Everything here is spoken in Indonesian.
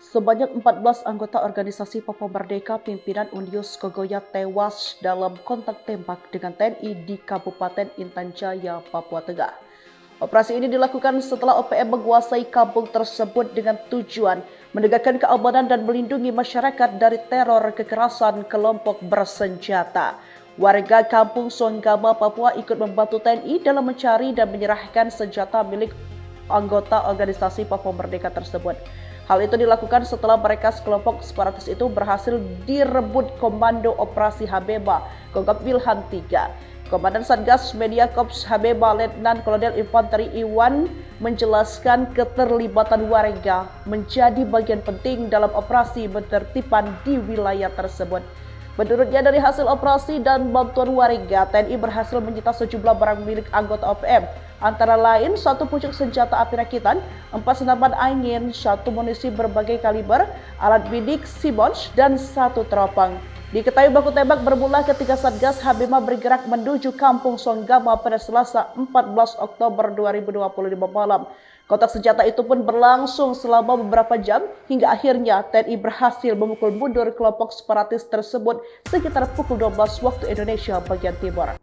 Sebanyak 14 anggota organisasi Papua Merdeka pimpinan Unius Kogoya tewas dalam kontak tembak dengan TNI di Kabupaten Intan Jaya, Papua Tengah. Operasi ini dilakukan setelah OPM menguasai kampung tersebut dengan tujuan menegakkan keamanan dan melindungi masyarakat dari teror kekerasan kelompok bersenjata. Warga kampung Songgama, Papua ikut membantu TNI dalam mencari dan menyerahkan senjata milik anggota organisasi Papua Merdeka tersebut. Hal itu dilakukan setelah mereka sekelompok separatis itu berhasil direbut Komando Operasi Habeba, Kogab Wilhan 3. Komandan Satgas Media Korps Habeba Letnan Kolonel Infanteri Iwan menjelaskan keterlibatan warga menjadi bagian penting dalam operasi penertiban di wilayah tersebut. Menurutnya dari hasil operasi dan bantuan warga, TNI berhasil menyita sejumlah barang milik anggota OPM, antara lain 1 pucuk senjata api rakitan, 4 senapan angin, 1 munisi berbagai kaliber, alat bidik Simmons, dan 1 teropong. Diketahui baku tembak bermula ketika Satgas Habema bergerak menuju kampung Songgama pada Selasa 14 Oktober 2025 malam. Kontak senjata itu pun berlangsung selama beberapa jam hingga akhirnya TNI berhasil memukul mundur kelompok separatis tersebut sekitar pukul 12 waktu Indonesia bagian Timur.